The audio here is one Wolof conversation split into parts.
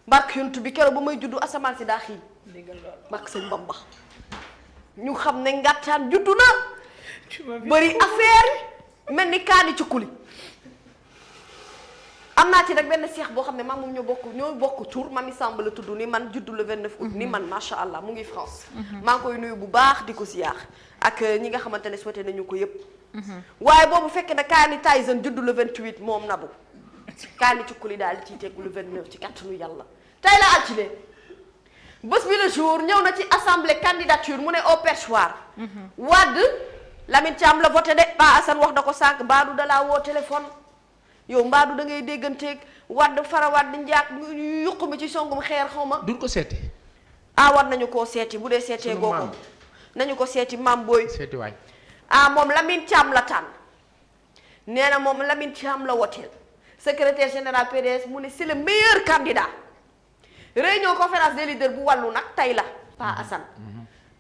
barke yontu bi keroog ba may juddu asamaan si daa xiin barke sëñ Bamba ñu xam ne ngàttaan juddu na bëri affaire mel ni kaani ci kuli am naa ci nag benn seex boo xam ne maa moom ñoo bokk tur Mami Samb la tudd ni man juddu le 29 août ni man macha allah mu ngi France maa ngi koy nuyu bu baax di ko siyaar ak ñi nga xamante ne souhaité nañu ko yëpp waaye boobu fekk na kaani Tyson juddu le 28 moom nabu kaani ci kuli daal di ciy tegu le 29 ci kattanu yàlla tey la altine bés bi le jour ñëw na ci assemblée candidature mu ne au perchoir Wade Lamine Thiam la voté de Pa Assane wax da ko sànq Badou da laa woo téléphone yow Badou da ngay dégganteeg Wade fara Wade njaag yuq mi ci songum xeer xaw ma duñ ko seeti war nañu koo seeti bu dee seetee goo ko nañu ko seeti maam booy seeti waay moom Lamine Thiam la tànn nee na moom Lamine Thiam la woteel secrétaire général PDS mu ne c'est le meilleur candidat réunion conférence des leaders bu wàllu nag tey la Pa Assane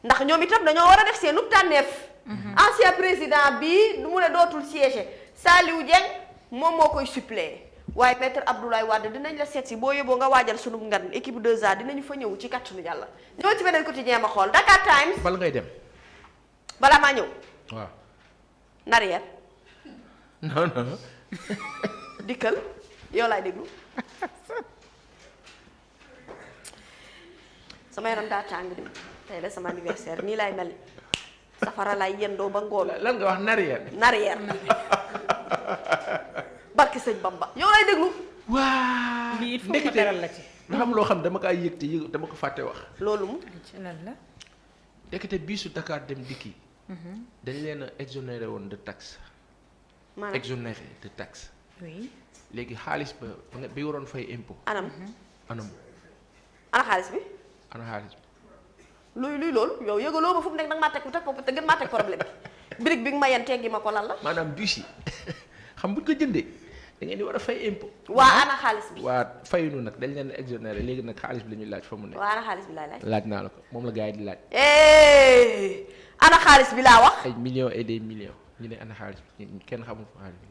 ndax ñoom itam dañoo war a def seenu tànneef ancien président bi mu ne dootul siéger Saliou Dieng moom moo koy suppléer waaye maître Abdoulaye Wade dinañ la seet si boo yóbboo nga waajal sunu ngan équipe 2A dinañu fa ñëw ci kàttanu yàlla ñëw ci beneen quotidien ma xool Dakar Times bal ngay dem balaa maa ñëw waaw narrière non dikkal yow laay déglu sama yaram daa tàng di tey la sama anniversaire nii laay mel safara laay yendoo ba ngoon lan nga wax narrière barki sëñ Bamba yow laay déglu waa lii il faut que teral la ci. nga xam loo xam dama kaa yëg te yëg dama ko fàtte wax loolu mu ci lan la. ndekete biisu Dakar dem dikki dañ leen a exonéré woon de taxe maanaam exonéré de taxe oui. léegi xaalis ba bi waroon fay impôt anam anam ana xaalis bi ana xaalis bi luy loolu yow yëgaloo ma fu mu nekk nag maa teg te gën maa teg problème bi birig bi nga ma yen teggi ma ko lan la maanaam biis yi xam buñ ko jëndee da ngeen di war a fay impôt waa ana xaalis bi waa fayunu nag dañ leen exonéré léegi nag xaalis bi la ñuy laaj fa mu ne waa ana xaalis bi laay laaj laaj naa la ko moom la gars yi di laaj ana xaalis bi laa wax ay millions et des millions ñu ne ana xaalis bi kenn xamul fa xaalis bi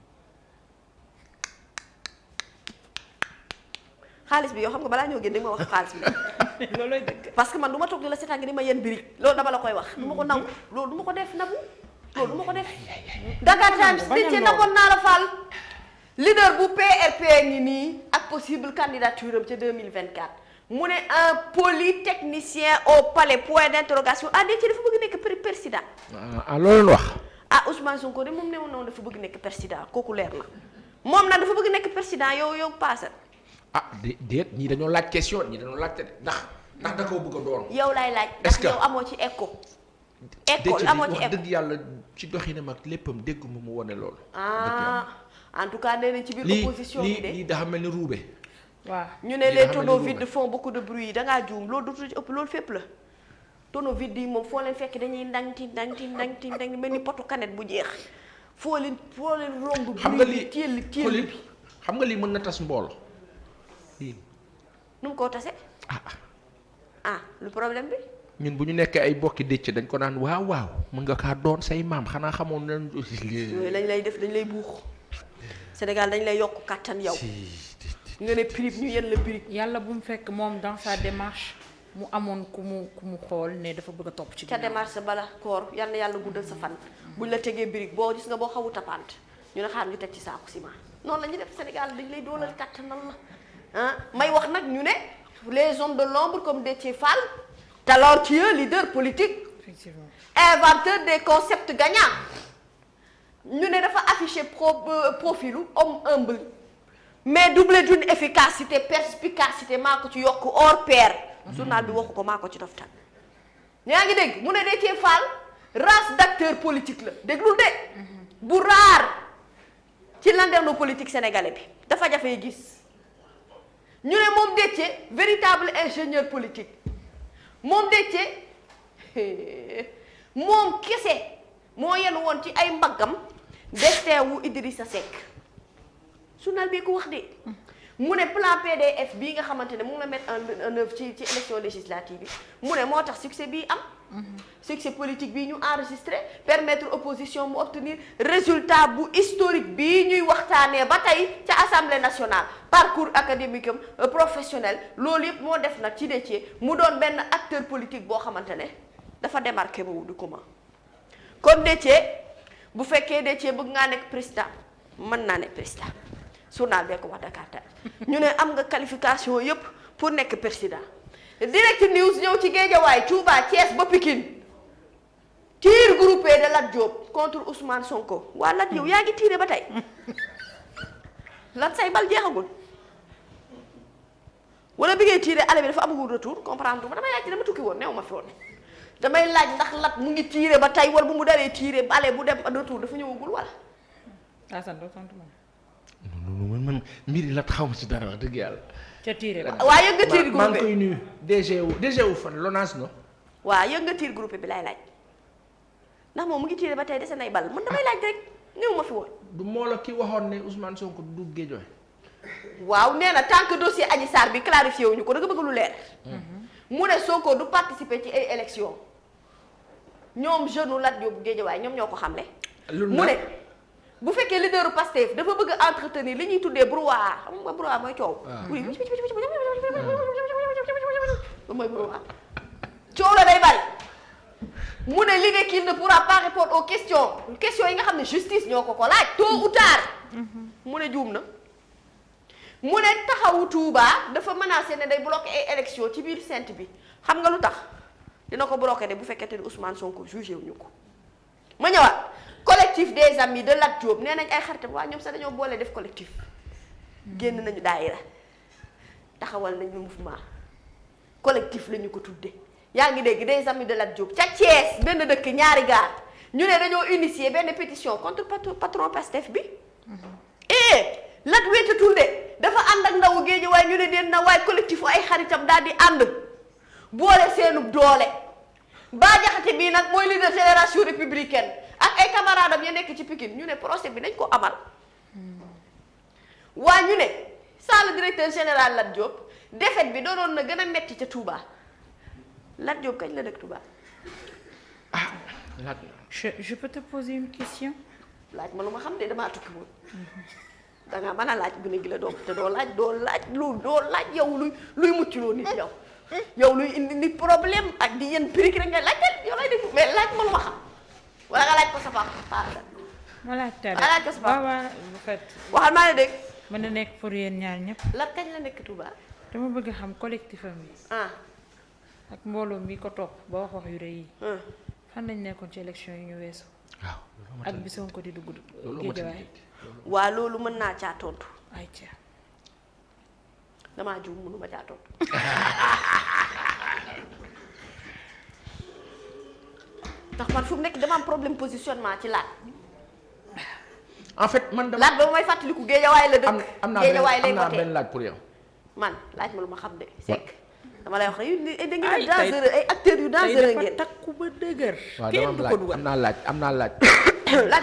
xaalis bi yow xam nga balaa ñoo génn di nga ma wax xaalis bi loolooy dëgg. parce que man du ma toog di la seetaan nga ni ma yen birig loolu dama la koy wax du ma ko nangu loolu du ma ko def nabu loolu du ma ko def Dakar Times di ci naboon naa la Fall leader bu PRP ngi nii ak possible candidature am ca 2024 mu ne un polytechnicien au palais point d'interrogation ci dafa bëgg nekk président loolu wax Ousmane Sonko de moom ne woon noonu dafa bëgg nekk président kooku leer na moom nag dafa bëgg nekk président yow paase déet ñii dañoo laaj question ñii dañoo laajte de ndax da koo bëgg a doon yow laay laaj est-ce ndax que yow amoo ci écho déet amoo ci wax écho dëgg yàlla ci doxinam ak léppam dégguma mu wone loolu en tout cas nee nañ ci biir opposition bi de lii dafa mel ni ruube waaw ñu ne les tonneaux vides font beaucoup de bruit yi dangaa juum loolu dootul ci ëpp loolu fépp la tonneaux vides yi moom foo leen fekk dañuy ndang mel ni potu canette bu jeex foo leen romb xam nga bruit lii téel bi xam nga lii mën na tas mbool nu mu koo tase lu problème bi ñun bu ñu nekkee ay bokki dëcc dañ ko naan waaw mën nga kaa doon say maam xanaa xamoon nañ yooyu lañ lay def dañ lay buux Sénégal dañ lay yokk kàttan yow nga ne prix ñu yenn la prix yàlla bu mu fekk moom dans sa démarche mu amoon ku mu xool ne dafa bëgg a topp ci ca démarche bala koor yal na yàlla guddal sa fan buñ la tegee birig boo gis nga boo xawu tapant ñu ne xaar ñu teg ci saaku ciment noonu la ñuy def Sénégal dañ lay doolal kàttanal la may wax nag ñu ne les hommes de l'ombre comme Déthié Fall talentueux leader politique effectivement inventeur des concepts gagnants ñu ne dafa affiché profilu homme humble mais doublé d'une efficacité perspicacité maa ko ci yokk hors pair journal bi waxu ko maa ko ci doftal yaa ngi dégg mu ne Déthié Fall race d'acteur politique la déglul de bu raar ci landerneau politique sénégalais bi dafa jafee gis ñu ne moom Déthié véritable ingénieur politique moom Déthié moom kese moo yenn woon ci ay mbaggam destin wu Idrissa Seck journal bi ko wax de mu ne plan PDF bii nga xamante ne mu ngi la mettre en œuvre ci élection législative yi mu ne moo tax succès bii am. succès politique bii ñu enregistré permettre opposition mu obtenir résultat bu historique bii ñuy waxtaanee ba tey ca assemblée nationale parcours académique am professionnel loolu yëpp moo def nag ci Déthié mu doon benn acteur politique boo xamante ne dafa démarqué wu du comment kon Déthié bu fekkee Déthié bëgg ngaa nekk président mën naa nekk président journal bee ko wax Dakar Times ñu ne am nga qualification yëpp pour nekk président. Direct News ñëw ci Guédiawaye Touba Thiès ba Pikine tir groupé de Lat Diop contre Ousmane Sonko waa Lat yow yaa ngi tiré ba tey Lat say bal jeexagul wala bi ngay tiré ale bi dafa amagul retour comprendre ma damay laaj dama tukki woon neew ma fi woon damay laaj ndax Lat mu ngi tiré ba tey wala bu mu daree tiré ale bu dem retour dafa ñëwagul wala. man mbir yi Lat xaw ma ci dara wax dëgg yàlla. ca tiire ba waa yëg nga tir maa ngi groupé koy nuyu DG wu fan LONASE no waa yëg nga tir groupé bi laay laaj ndax moom mu ngi tiré ba tey dese nay bal man damay laaj rek ñëw ma fi woon. du moo la ki waxoon ne Ousmane Sonko du Guédiawaye. waaw nee na tant que dossier Adji Sarr bi clarifié wuñu ko da nga bëgg lu leer. mu ne Sonko du participer ci ay élections ñoom jeune Lat Diop Guédiawaye ñoom ñoo ko xamle. mu ne bu fekkee leaderu Pastef dafa bëgg a entretenir li ñuy tuddee brouhaha xam nga brouhaha mooy coow. oui mooy brouhaha coow la day bari. mu ne l'idée qu'il ne pourra pas répondre aux questions yi nga xam ne justice ñoo ko laaj tôt ou tard. mu ne juum na. mu ne taxawu Touba dafa menacé ne day bloqué ay élections ci biir Sainte bi xam nga lu tax dina ko bloqué de bu fekkente ni Ousmane Sonko jugé wuñu ko. ma ñëwaat collectif des amis de Lat Diop nee nañ ay xaritam waa ñoom sax dañoo boole def collectif. génn nañu daayira taxawal nañu mouvement collectif la ñu ko tudde yaa ngi dégg des amis de Lat Diop ca Thiès benn dëkk ñaari gaar ñu ne dañoo initier benn pétition contre patron Pastef bi. Lat wéetatul de dafa ànd ak ndawu Guédiawaye ñu ne den na waaye collectif ay xaritam daal di ànd boole seenub doole Bah Diakhaté bii nag mooy leader génération républicaine ak ay camarades am ya nekk ci Pikine ñu ne procès bi nañ ko amal waa ñu ne ça le directeur général Lat Diop défaite bi doonoon na gën a metti ca Touba Lat Diop kañ la dëkk Touba. Lat je peux te poser une question. laaj ma lu ma xam de damaa tukki woon. dangaa mën a laaj gune gi la doom te doo laaj yow luy muccloo nit yow luy indi nit problème ak di yenn prix rek nga laajte yow lay def mais laaj ma lu ma xam wala nga laaj ko sa papa. ma laaj teel laaj ko sa papa waaw bu fait. waxal maa ne dégg. mën na nekk pour yéen ñaar ñëpp. Lat kañ la nekk Touba. dama bëgg xam collectif am yi. ak mbooloo mi ko topp ba wax yu rëy yi. fan lañ nekkoon ci élection yi ñu weesu. waaw ak bi Sonko di dugg Guédiawaye. waa loolu mën naa caa tontu. ay ca damaa juum mënuma caa tontu. ndax man fu mu nekk dama am problème positionnement ci Lat. en fait man dama Lat ba may fàttaliku Guédiawaye la dëkk. am naa benn laaj pour yow. man laaj ma lu ma xam de. Seck dama lay wax rek da ngeen dangereux ay acteurs yu dangereux ngeen. takku ba dëgër. kenn du ko dugal am naa laaj.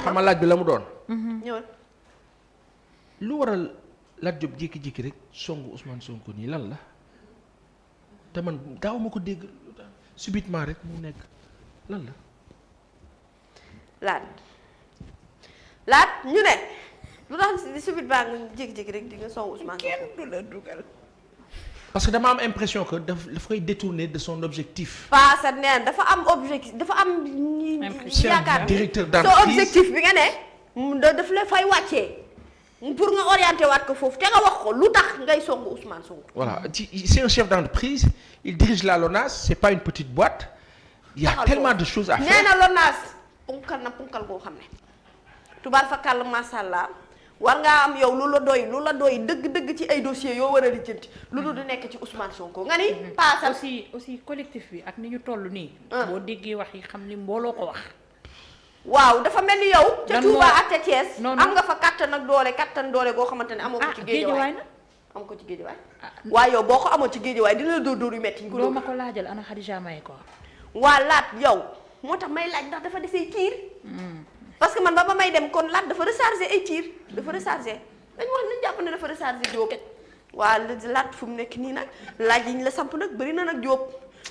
xam nga laaj bi la mu doon. ñëwal. lu waral Lat Diop jékki-jékki rek songu Ousmane Sonko nii lan la te man daaw ma ko dégg subitement rek mu nekk lan la. Lat ñu ne lu tax subitement nga jékki-jékki rek di nga songu Ousmane Sonko. kenn du la dugal. parce que dama am impression que daf koy détourner de son objectif. Paasa neen dafa am objectif dafa am. yaakaar directeur so d'entreprise objectif bi nga ne daf la fay wàccee pour nga orienté waat ko foofu te nga wax ko lu tax ngay songu Ousmane Sonko. voilà c'est un chef d'entreprise il dirige la LONASE c'est pas une petite boîte. il y a tellement de choses à faire. nee na LONASE punkal koo xam ne tubaar fa kàll masàllaa war ngaa am yow lu la doy dëgg ci ay dossiers yoo war a lijjanti lu du nekk ci Ousmane Sonko nga ni. paasal aussi collectif bi ak ni ñu toll nii. boo déggee wax yi xam ni mbooloo ko wax. waaw dafa mel ni yow. ca Touba ak ca Thiès. non am nga fa kattan doole goo xamante ne amoo ko ci Guédiawaye na. am ko ci Guédiawaye. waaye yow boo ko amoon ci Guédiawaye dina la dóor yu metti. doo ma ko laajal ana Khadija may ko. waa Lat yow moo tax may laaj ndax dafa desee tiir. parce que man ba may dem kon Lat dafa recharger ay tiir dafa recharger dañu wax nañu jàpp ne dafa recharger Diop. waa laat fu mu nekk nii nag laaj yi ñu la samp nag bëri na nag Diop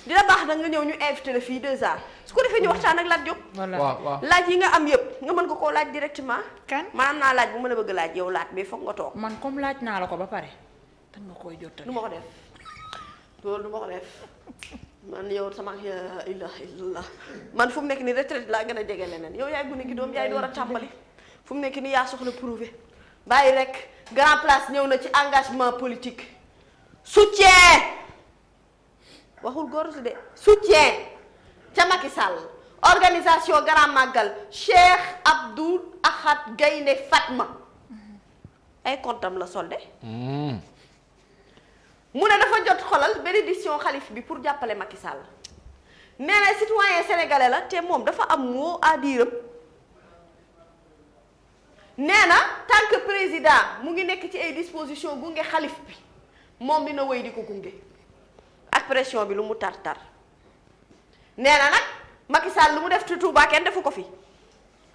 dina baax nag nga ñëw ñu invité la fii 2 heures su ko defee ñu waxtaan ak Lat Diop. waaw laaj yi nga am yëpp nga mën ko koo laaj directement. kan maanaam naa laaj bu ma la bëgg laaj yow laat bi foog nga toog. man comme laaj naa la ko ba pare tan nga koy jottali. du ma ko def loolu du ma ko def man yow sama ilaha illallah man fu mu nekk nii retraite laa gën a jege leneen yow yaay gune gi doom yaay door a tàmbali fu mu nekk nii yaa soxla prouver bàyyi rek grand place ñëw na ci engagement politique soutien waxul góor si de soutien ca Macky Sall organisation grand magal Cheikh Abdoul Ahad Gaynde Fatma ay comptam la solde mu ne dafa jot xolal bénédiction xalif bi pour jàppale Macky Sall nee na citoyen sénégalais la te moom dafa am mot à dire nee na tant que président mu ngi nekk ci ay disposition gunge xalif bi moom dina wéy di ko gunge ak pression bi lu mu tar nee na nag Macky Sall lu mu def ci Touba kenn defu ko fi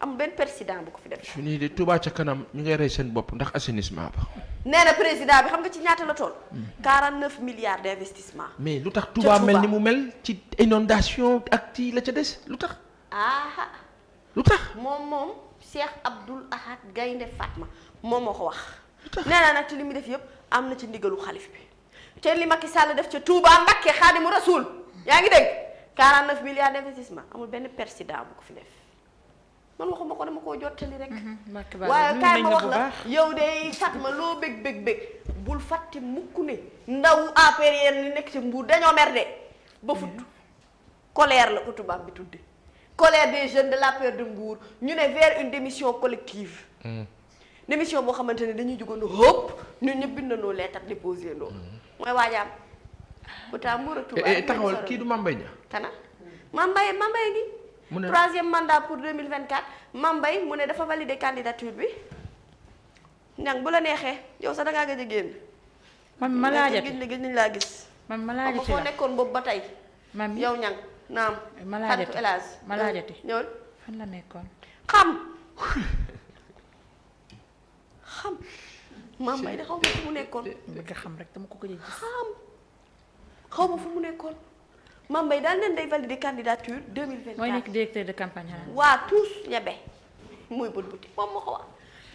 am benn président bu ko fi def. su nii de Touba ca kanam ñu ngay rey seen bopp ndax assainissement ba. nee na président bi xam nga ci ñaata la toll. 49 milliards d'investissement. mais lu tax Touba mel ni mu mel ci inondation ak ci la ca des lu tax. lu tax. moom Cheikh Abdoul Ahad Gaynde Fatma moom moo ko wax. nee na nag ci li mu def yëpp am na ci ndigalu xalif bi te li Macky Sall def ca Touba Mbacké Xaadimu Rasuul yaa ngi dégg 49 milliards d'investissement amul benn président bu ko fi def. man waxuma ko dama koo jottali rek. waaye kaay ma wax la yow de Fatma loo bëgg bul fàtte mukk ne ndaw APR ni nekk ci Mbour dañoo mer de ba futt colère la ko tubaab bi tudde colère des jeunes de l'APR de Mbour ñu ne vers une démission collective. démission boo xamante ne dañuy jugandoo hëpp ñun ñëpp bindandoo lettre déposé ndoo mooy waajaam pourtant Mbour ak Touba taxawal kii du Mame Mbaye Niang. kana Mame Mbaye gi mu ne 3e mandat pour 2024 Mame Mbaye mu ne dafa valider candidature bi ñang bu la neexee yow sax da ngaa gëj a génn. man ma laajati gëj nañ laa gis. man ma laajati foo nekkoon boobu ba tey. man yow ñang naam. ma laajati ñëwal fan la nekkoon. xam Mame Mbaye de xaw ma fu mu nekkoon. bëgg xam rek dama ko gëj a gis. xaw ma fu mu nekkoon. Mame Mbaye daal leen day valider candidature 2024. mooy nekk directeur de campagne xanaa. waa tous ñebe muy bët buti moom moo ko wax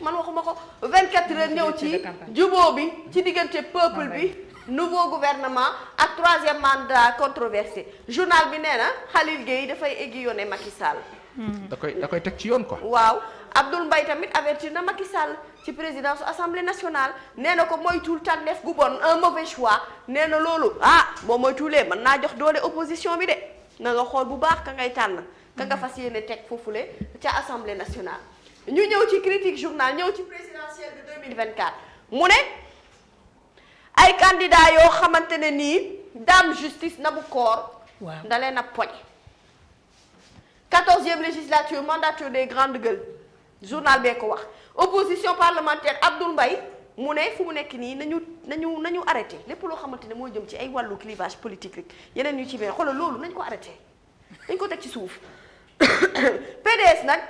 man waxuma ko 24 heures ñëw ci jubóo bi ci diggante peuple bi nouveau gouvernement ak 3e mandat controversé journal bi nee na Khalil Gueye dafay aiguillonner Macky Sall. da koy teg ci yoon quoi. waaw Abdoul Mbaye tamit avertir na Macky Sall ci présidence assemblée nationale nee na ko moytuwul tànneef gu bon un mauvais choix nee na loolu boo moytuwulee mën naa jox doole opposition bi de na nga xool bu baax ka ngay tànn ka nga fas yéene teg foofule ca assemblée nationale. ñu ñëw ci critique journal ñëw ci présidentielle de 2024 mu ne ay candidats yoo xamante ne nii dame justice Nabou Cor. waaw da leen a poñ. 14e législature mandature des grandes gueules journal bee ko wax opposition parlementaire Abdoul Mbaye mu ne fu mu nekk nii nañu arrêté lépp loo xamante ne moo jëm ci ay wàllu clivage politique rek yeneen ñu ci biir xoolal loolu nañ ko arrêté nañ ko teg ci suuf PDS nag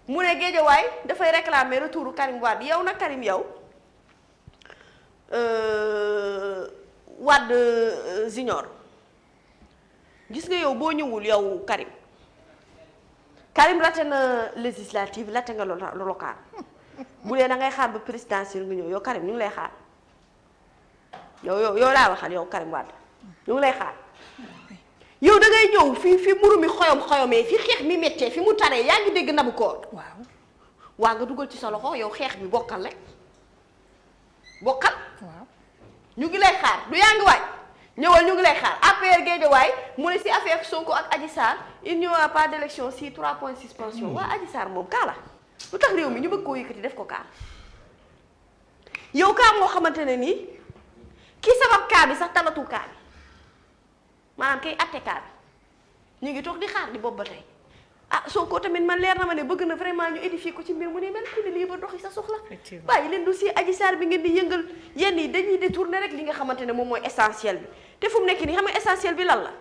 mu ne Guédiawaye dafay réclamer retouru Karim Wade yow nag Karim yow Wade Junior gis nga yow boo ñëwul yow Karim raté na législative raté nga local bu dee da ngay xaar ba présidentielle nga ñëw yow Karim ñu ngi lay xaar yow laa waxal yow Karim Wade ñu ngi lay xaar yow da ngay ñëw fi mburu mi xoyomee fi xeex mi méttee fi mu taree yaa ngi dégg Nabou Cor waa nga dugal ci sa loxo yow xeex bi bokkal rek bokkal ñu ngi lay xaar du yaa ngi waaj ñëwal ñu ngi lay xaar APR Guédiawaye mu ne si affaire Sonko ak Adji Sarr il n'y aura pas d'élection si 3 points suspension waa Adji Sarr moom kaa la lu tax réew mi ñu bëgg koo yëkkati def ko kaa yow kaa moo xamante ne nii ki sabab kaa bi sax talatul kaa bi maanaam kay atte kaa bi ñu ngi toog di xaar di boobu ba tey Sonko tamit man leer na ma ne bëgg na vraiment ñu édifier ko ci mbir mu ne mel ku ne lii ba doxi sa soxla bàyyi leen dossier Adji Sarr bi ngeen di yëngal yenn yi dañuy détourner rek li nga xamante ne moom mooy essentiel bi te fu mu nekk nii xam nga essentiel bi lan la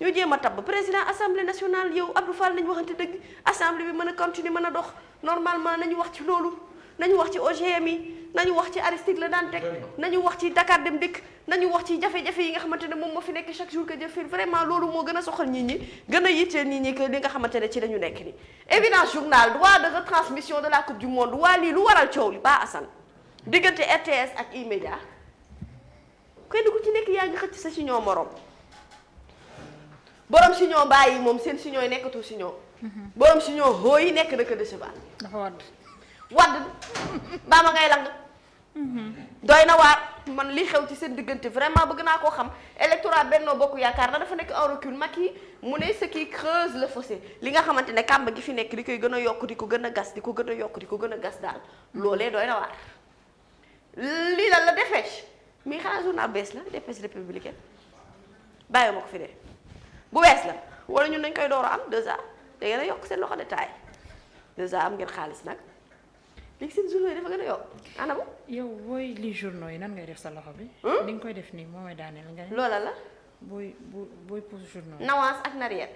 ñoo jéem a tabb président assemblée nationale yow Abdou Fall nañu waxante dëgg assemblée bi mën a continuer mën a dox normalement nañu wax ci loolu nañu wax ci OGM yi nañu wax ci Aristide Le Dantec nañu wax ci Dakar Dem Dikk nañu wax ci jafe-jafe yi nga xamante ne moom moo fi nekk chaque jour que jëf vraiment loolu moo gën a soxal nit ñi gën a yitteel nit ñi que li nga xamante ne ci lañu nekk ni Évidence Journal droit de retransmission de la coupe du monde waa lii lu waral coow li ba Assane diggante RTS ak E-Media kenn ku ci nekk yaa ngi xëcc sa signaux morom borom signaux bàyyi yi moom seen signaux yi nekkatul signaux borom signaux hoo yi nekk dëkk de cheval dafa wadd baa ma ngay lang doy na waar man li xew ci seen diggante vraiment bëgg naa koo xam électorat Benno Bokk Yaakaar na dafa nekk en recul Macky mu ne ce qui creuse le fossé li nga xamante ne kàmb gi fi nekk di koy gën a yokk di ko gën a gas di ko gën a yokk di ko gën a gas daal loolee doy na waar lii la dépêche mi xanaa journal bees la dépêche républicaine bàyyi ma ko fi de bu bees la wala ñun dañ koy door a am 2A da ngeen a yokk seen loxo de taay 2A am ngeen xaalis nag léegi seen journaux yi dafa gën a yokk ana bu yow booy li journaux yi nan ngay def sa loxo bi li nga koy def nii moo may daaneel nga loola la booy pousse journaux nawaas ak narrière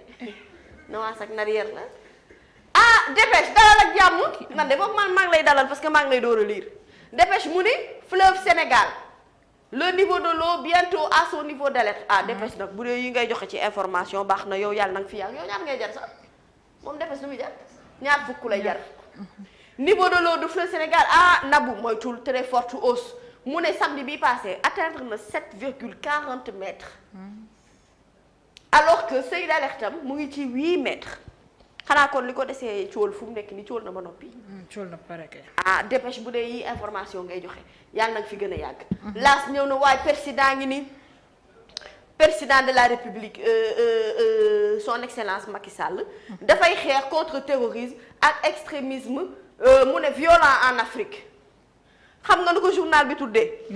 nawaas ak narrière la dépêche dalal ak jàmm man de boobu maa ngi lay dalal parce que maa ngi lay door a lire dépêche mu ni fleuve Sénégal le niveau de l'eau bientôt à son niveau d'alerte dépêche nag bu dee yi ngay joxe ci information baax na yow yàlla nag fi yàgg yow ñaar ngay jar sax moom dépêche lu muy jar ñaar fukk lay jar niveau de l'eau du fleuve Sénégal Nabou moytul très forte hausse mu ne samedi bi passé atteindre na 7,40 mètres alors que seuil d'alerte am mu ngi ci 8 mètres xanaa kon li ko desee cool fu mu nekk ni cool na ba noppi cool na pare kay dépêche bu dee yi information ngay joxe yàlla nag fi gën a yàgg laas ñëw na waaye président ngi ni président de la République son excellence Macky Sall dafay xeex contre terrorisme ak extrémisme mu ne violent en Afrique xam nga nu ko journal bi tuddee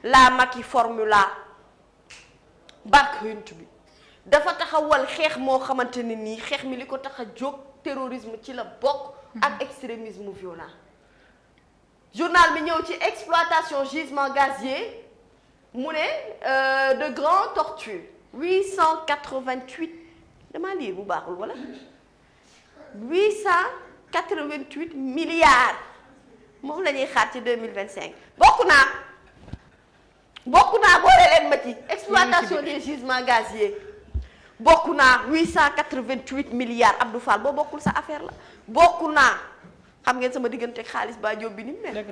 la Macky formula bark hunt bi dafa taxawal xeex moo xamante ne nii xeex mi li ko tax a jóg terrorisme ci la bokk ak extrémisme violent journal bi ñëw ci exploitation gisement gazier mu ne de grandes tortues 888 damaa lire bu baaxul wala 888 milliards moom la ñuy xaar ci 2025 bokk naa boole leen ma ci exploitation des gisements gaziers bokk naa 888 milliards Abdou Fall boo bokkul sa affaire la bokk naa xam ngeen sama diggante xaalis ba jóob bi ni mu mel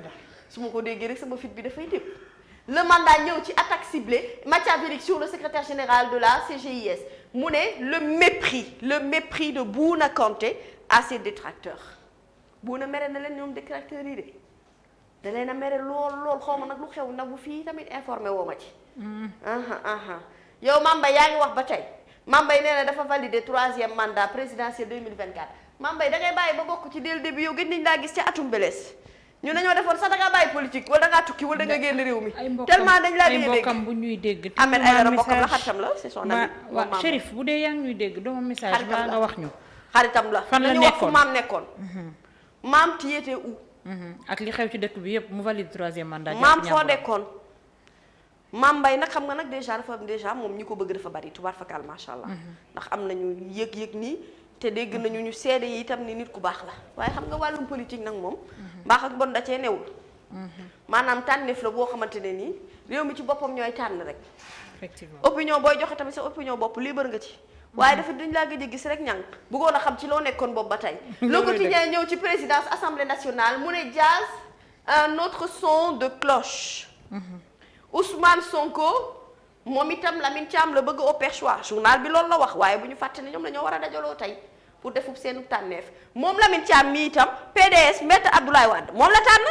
su ma ko déggee rek sama fit bi dafay dépp le mandat ñëw ci attaque ciblée machiavélique sur le secrétaire général de la CGIS mu ne le mépris de Bouna Kanté à ses détracteurs Bouna mere na leen ñoom détracteurs yi de da leen a mere lool xaw ma nag lu xew nag bu fii tamit informé woo ma ci yow Mame Mbaye yaa ngi wax ba tey Mame Mbaye nee na dafa validé 3e mandat présidentiel 2024 Mame Mbaye da ngay bàyyi ba bokk ci dès le début yow gën nañ laa gis ci atum belees ñu dañoo defoon sax da ngaa bàyyi politique wala da ngaa tukki wala da nga génn réew mi tellement dañ laa dégg mbokkam bu ñuy dégg Ahmed Aïdara mbokkam la xaritam la c'est son ami waaw Chérif bu dee yaa ngi ñuy dégg doomu message baa nga wax ñu xaritam la fan la dañu wax fu maam nekkoon maam tu étais où ak li xew ci dëkk bi yëpp mu valide 3e mandat maam foo nekkoon Mame Mbaye nag xam nga nag déjà moom ñi ko bëgg dafa bari tubaar fakal macha allah ndax am nañu yëg-yëg nii te dégg nañu ñu seede yi itam ni nit ku baax la waaye xam nga wàllum politique nag moom baax ak bon da cee newul maanaam tànneef la boo xamante ne nii réew mi ci boppam ñooy tànn rek effectivement opinion booy joxe tamit sa opinion bopp libre nga ci waaye dafa dañ laa gëj a gis rek ñang bëggoon a xam ci loo nekkoon boobu ba tey le quotidien ñëw ci présidence assemblée nationale mu ne jazz un autre son de cloche Ousmane Sonko moom itam Lamine Thiam la bëgg au perchoir journal bi loolu la wax waaye bu ñu fàtte ne ñoom dañoo war a dajaloo tey pour defub seenu tànneef moom Lamine Thiam mi itam PDS maître Abdoulaye Wade moom la tànn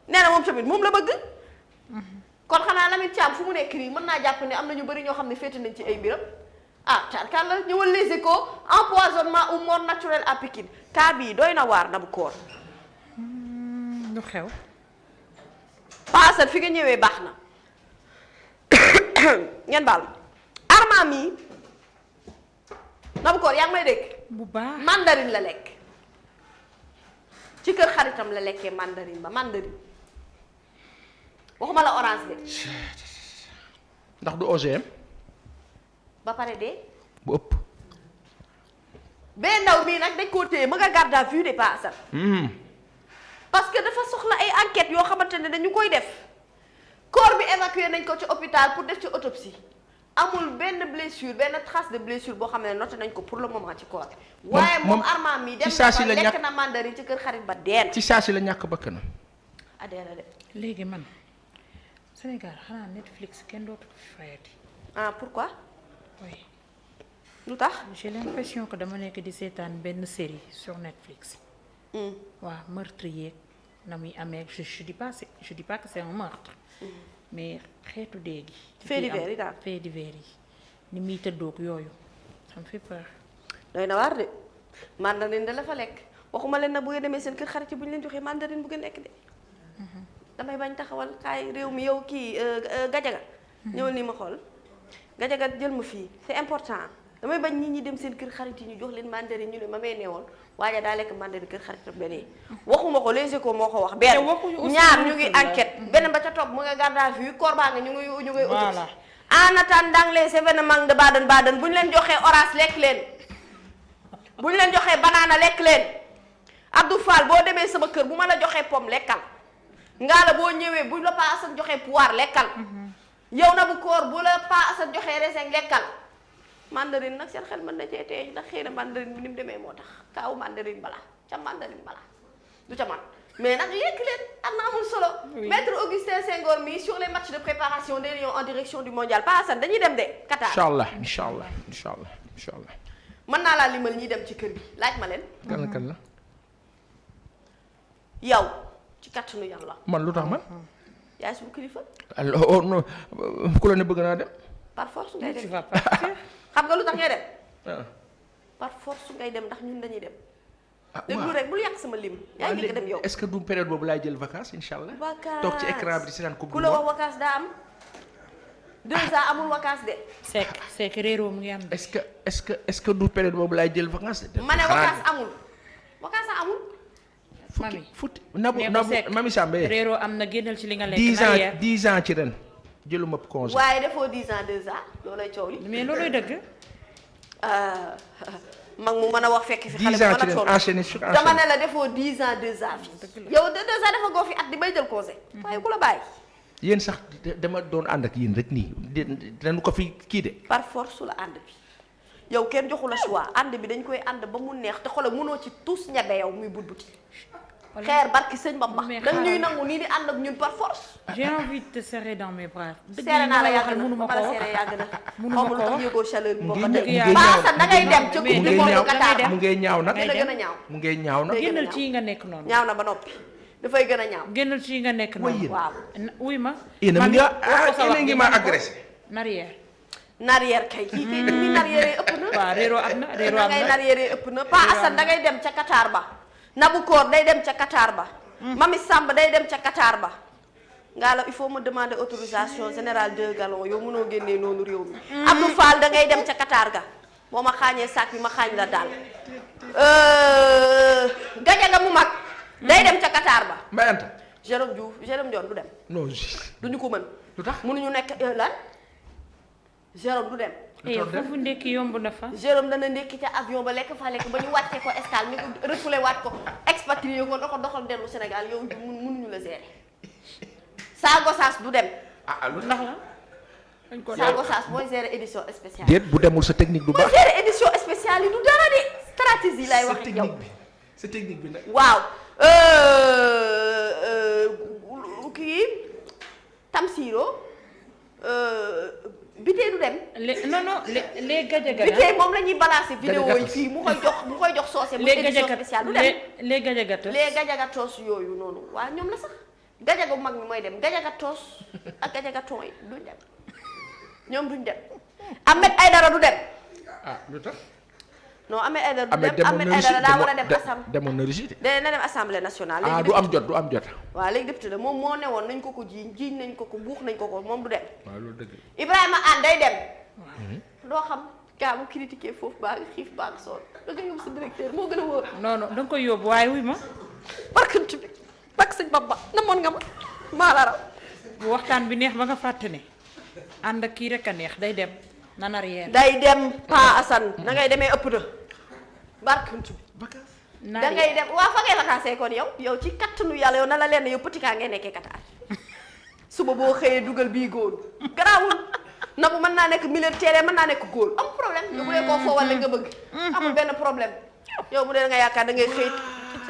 nee na moom tamit moom la bëgg kon xanaa Lamine Thiam fu mu nekk nii mën naa jàpp ne am na ñu bëri ñoo xam ne féete nañ ci ay mbiram tarkal la ñëwal Les Échos empoisonnement ou mort naturelle à Pikine cas bii doy na waar na bu koor lu xew paasal fi nga ñëwee baax na ngeen baal Arma mi na bu koor yaa ngi may dégg bu baax mandarine la lekk ci kër xaritam la lekkee mandarine waxuma la orange de ndax du OGM ba pare de bu ëpp bee ndaw mii nag dañ koo téye ma nga garde à vue de paasal parce que dafa soxla ay enquêtes yoo xamante ne dañu koy def corps bi évacué nañ ko ci hôpital pour def ci autopsie amul benn blessure benn trace de blessure boo xam ne noté nañ ko pour le moment ci corps bi. waaye moom Armand mi dem na fa lekk na mandarine ci kër xarit ba deen. ci saa si la ñàkk bakkanam. adhéré de. léegi man Sénégal xanaa Netflix kenn dootu ko fi fayati. ah pourquoi. oui. lu tax. j'ai l'impression que dama nekk di seetaan benn série sur Netflix. waaw meurtre yeeg na muy amee je dis pas que c'est un meurtre. mais xeetu dee gi. fait divers yi daal fait divers yi ni muy tëddoog yooyu ça me fait peur. doy na waar de mandarine da la fa lekk waxuma leen na bu ngeen demee seen kër xarit yi bu ñu leen joxee mandarine bu ngeen lekk de. damay bañ taxawal kaay réew mi yow kii gajaga ñëwal nii ma xool gajaga jël ma fii c'est important damay bañ nit ñi dem seen kër xarit yi ñu jox leen mandarine ñu ne ma may neewoon waaye daa lekk mandarine kër xaritam benn waxuma ko Les Échos moo ko wax benn ñaar ñu ngi enquête benn ba ca topp mu nga garde à vue corps baa nga ñu ngay autopsie en attendant les événements de Baden-Baden bu ñu leen joxee orange lekk leen bu ñu leen joxee banana lekk leen Abdou Fall boo demee sama kër bu ma la joxee pomme lekkal ngaa la boo ñëwee bu la Pa Assane joxee poire lekkal yow na bu koor bu la Pa Assane joxee raisin lekkal mandarine nag seen xel mën na cee tey ndax xëy na mandarine bi ni mu demee moo tax kaawu mandarine bala ca mandarine bala du ca man mais nag lekk leen am na amul solo. Maître Augustin Senghor mi sur les matchs de préparation des Lions en direction du mondial Pa Assane dañuy dem de Qatar. incha allah. mën naa laa limal ñiy dem ci kër gi laaj ma leen. kan la. yow ci kattanu yàlla. man lu tax man. yaay suñu kilifa. alors non ku la ne bëgg naa dem. par force ngay dem tu vas partir. xam nga lu tax ngay dem. ah. par force ngay dem ndax ñun dañuy dem. ah déglu rek bul yàq sama lim. yaa ngi dem yow est-ce que du période boobu laay jël vacances incha allah. vacances toog ci écran bi di seetaan coupe ku la wax vacances daa am 2 ans amul vacances de. c'est que réeroo mu ngi am. est-ce que du période boobu laay jël vacances. ma ne vacances amul vacances amul. mami futti mami Sambé. réeroo am na génnal ci li nga lekk. 10 ans ci ren jëluma congé. waaye defoo 10 ans 2 ans loolay coow li. mais loolooy dëgg. mag mu mën a wax fekk fi xale 10 ans bu ci mën a ren sonn enchaîné sur enchaîné. dama ne la defoo 10 ans 2 ans fii yow 2 ans dafa goo fi at di bay jël congé. waaye ku la bàyyi. yéen sax dama doon ànd ak yéen rek nii dinañu ko fi kii de. par force la ànd bi yow kenn joxu la choix ànd bi dañ koy ànd ba mu neex te xoolal mënoo ci tous ñebe yow muy budbuti xeer barki sëñ Bamba dañ ñuy nangu nii di ànd ak ñun par force. j'ai envie de te serrer dans mes bras. seere naa la yàgg na mënuma ma ko la wax seere yàgg na mënuma xamul ko tax wax. yëgoo chaleur bi mu boo ngi ko ñëw def Paasan da ngay dem ca mu ngi coupe du ñëw monde Qatar mu ngay ñaaw nag. dina gën a ñaaw mu ngay ñaaw nag. génnal ci yi nga nekk noonu. ñaaw na ba noppi dafay gën a ñaaw génnal ci yi nga nekk noonu. waaw wuy ma. yéen a mami, ngi wax ko sa wax ngi bi, ma mami ko. agressé. Narrière. narrière kay kii kay ni narrière ëpp na waaw réeroo am na réeroo da am ngay na. narrière ëpp na Pa Assane da ngay dem ca Qatar ba Nabou Cor day dem ca Qatar ba Mami Samb day dem ca Qatar ba ngaa la il faut me demander autorisation générale 2 gallons yow mënoo génnee noonu réew mi Abdou Fall da ngay dem ca Qatar ga boo ma xaañee sac bi ma xaañ la daal gajaga mu mag day dem ca Qatar ba Mbayanta. Jérôme Diouf Jérôme Ndione du dem non. duñu ko mën lu tax. mënuñu nekk lan Jérôme du dem foofu ndekki yomb na fa. Jérôme dana ndekki ca avion ba lekk fa lekk ba ñu wàccee ko escale ñu ko refoulé waat ko expatrié ko doxal dellu Sénégal yow mënuñu la gérer saa Gossas du dem lu ndax la. dañ ko saa Gossas mooy gérer édition spéciale déet bu demul sa technique du mooy baax. gérer édition spéciale yi du dara de stratégie lay wax ak yow sa technique bi nag. waaw kii Tamsiro bitee du dem les gajaga bitee moom la ñuy balancer vidéo yi fii mu koy jox soose bu édition spéciale du dem les gajagatos les gajagatos yooyu noonu waaw ñoom la sax gajaga bu mag mi mooy dem gajagatos ak gajagaton yi duñ dem ñoom duñ dem Ahmed Aïdara du dem lu tax. non Ahmed Aïdara du dem demoon Ahmed na Russie Aïdara daa war a dem assemblée demoon na Russie de. na dem assemblée nationale léegi du am jot du am jot. waaw léegi député la moom moo newoon nañ ko jiiñ nañ ko buux nañ ko moom du dem waaw loolu dëgg. Ibrahima Anne day dem doo xam gaa bu critiqué foofu baa ngi xiif baa ngi sool da nga yóbbu sa directeur moo gën a wóor non da nga koy yóbbu waaye wuy ma. barkantu bi bak sëñ Bamba namoon nga ma maa la raw bu waxtaan bi neex ba nga fàtte ne ànd ak kii rek a neex day dem nan arrière. day dem Pa Assane na ngay demee ëpp na barkantu bi da ngay dem waa fa ngay vacances kon yow ci kattanu yàlla yow na la leen yow petit cas ngay nekkee Qatar suba boo xëyee dugal bii góol garaawul na bu mën naa nekk militaire mën naa nekk góol am problème yow bu dee koo foowal la nga bëgg amul benn problème yow bu dee nga yaakaar da ngay xëy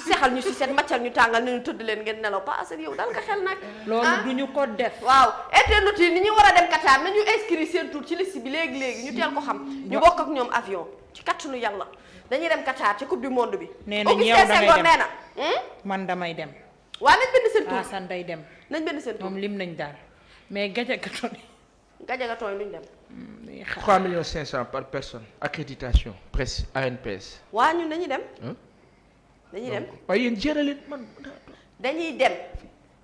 sexal ñu si set maccal ñu tàngal ne ñu tëdd leen ngeen nelaw pas assez yow dal nga xel nag loolu du ñu ko def waaw internet yi ni ñu war a dem Qatar nañu inscrire seen tour ci liste bi léegi ñu teel ko xam ñu bokk ak ñoom avion ci kattanu yàlla dañuy dem Qatar ci coupe du monde bi nee na yow dangay dem nee na man damay dem waa nañ bind seen tour Assane day dem nañ bind seen tour moom lim nañ daal mais gajaga tooy luñ dem 3 500 000 par personne accréditation presse ANPS waa ñun dañuy dem dañuy dem waaye yéen gérer leen man dañuy dem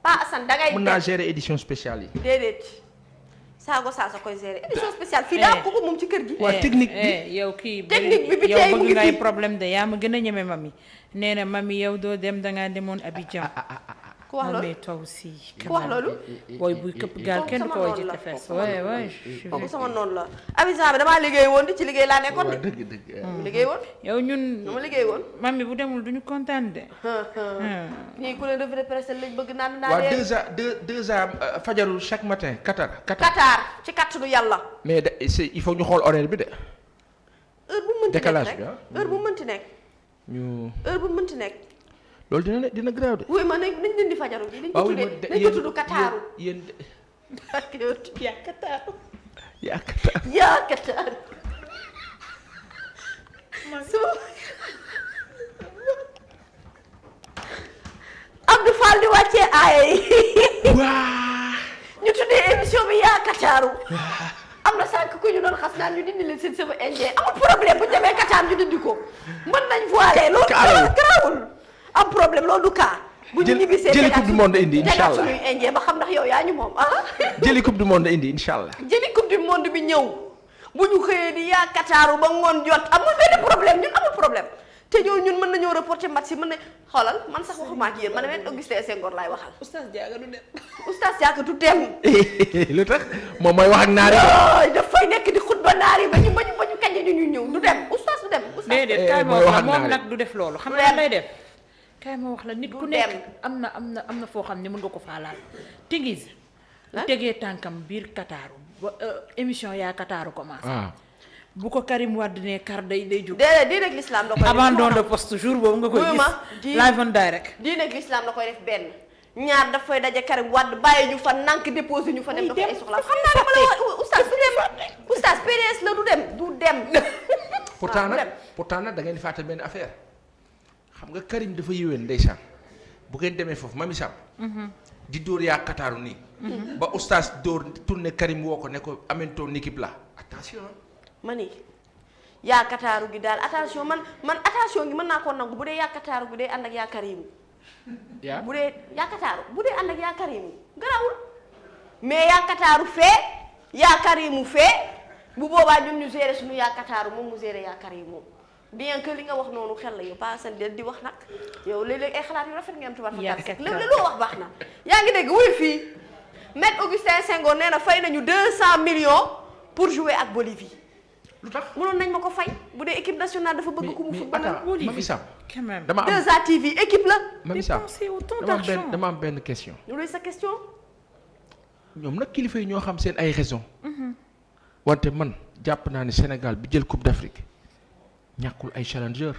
Pa Assane dangay dem mën naa gérer édition spéciale yi déedéet saago saa sa koy gérer édition spéciale fii daa ko moom ci kër gi waa technique bi yow kii technique bi yow tey mu bëgg ngi ngay fi problème de yaa ma gën a ñeme mami nee na mami yow doo dem dangaa demoon Abidjan ku wax loolu mais toi aussi ku wax loolu booy buy këpp gaal kenn du ko ji tefes waay waay kooku sama noonu la Abidjan bi damaa liggéey woon di ci liggéey laa nekkoon waa de dëgg liggéey woon yow ñun dama liggéey woon mami bu demul duñu kontaan de ñii ku leen revue de presse lañ bëgg naan naa waa leen 2 heures fajaru chaque matin Qatar Qatar ci kattanu yàlla mais il faut ñu xool horaire bi de heure bu mënti nekk décalage rek bi heure bu mënti nekk ñu heure bu mënti nekk loolu dina graaw de wuy ma nañ dindi fajaru ji dañ ko tuddee dañ ko tudd Qataru yéen yaa Qataru yaa Qatar yaa Qatar Abdou Fall di wàccee aaya yi ñu tuddee émission bi yaa Qataru am na sànq ku ñu doon xas naan ñu dindi leen seen sama indien amul problème bu ñu demee Qatar ñu dindi ko mën nañ voilé loolu garaawul am problème loolu du cas bu ñu ñibbisee jëli coupe du monde indi incha allah suñuy indien ba xam ndax yow yaa ñu moom jëli coupe du monde indi incha allah jëli coupe du monde bi ñëw bu ñu xëyee di yaa Qataru ba ngoon jot amul benn problème ñun amul problème te ñun mën nañoo reporter match yi mën na xoolal man sax waxuma ak yéen man damay Augustin Senghor laay waxal oustaz Diaga du dem oustaz Diaga du dem lu tax moom mooy wax ak naari dafay nekk di xutba naar yi ba ñu kañ ñu ñëw du dem oustaz du dem oustaz déedéet kaay ma mooy wax wax la ak moom naa nag du def loolu xam du nga dem. lay def kaay ma wax la nit ku Du nekk dem. am na foo xam ne mën nga ko faa laal Tigis bu Lan? tegee tànkam biir Qataru ba émission yaa Qataru commencé ah bu ko Karim Wade ne kar day jóg déedéet diine ak l'islam da koy def abandon de poste jour boobu nga koy Wuyu gis ma, di- live on direct diine ak l'islam da koy def benn ñaar daf fay daje Karim Wade bàyyi ñu fa nank déposé ñu fa dem dafa ay soxla xam naa dama la wax oustaz du dem oustaz PDS la du dem pourtant du nag dem. pourtant nag da ngeen di fàtte benn affaire xam nga Karim dafa yéwén ndeysaan bu ngeen demee foofu Mami Samb di dóor yaa Qataru nii ba oustaz dóor tourné Karim woo ko ne ko amène ton équipe là attention ma ni yaa Qataru gi daal attention man attention gi mën naa koo nangu bu dee yaa Qataru gi day ànd ak yaa Karim yaa bu dee yaa Qataru bu dee ànd ak yaa Karim garawul mais yaa Qataru fee yaa Karimu fee bu boobaa ñun ñu gérer suñu yaa Qataru moom mu gérer yaa Karim moom bien que li nga wax noonu xel la yow pas seen di wax nag yow léeg-léeg ay xalaat yu rafet nga am tubaab fa Yaa léeg Qataru. loo wax baax na yaa ngi dégg wuy fii Maître Augustin Senghor nee na fay nañu 200 millions pour jouer ak Bolivie lu tax mënoon nañ ma ko fay bu dee équipe nationale dafa bëgg ku mu football Mami Samb quand même dama am 2A TV équipe la Mami Samb dépenser autant dama am d'argent dama am benn question lu sa question ñoom nag kilifa yi ñoo xam seen ay raison wante man jàpp naa ne Sénégal bi jël Coupe d'Afrique ñàkkul ay challenger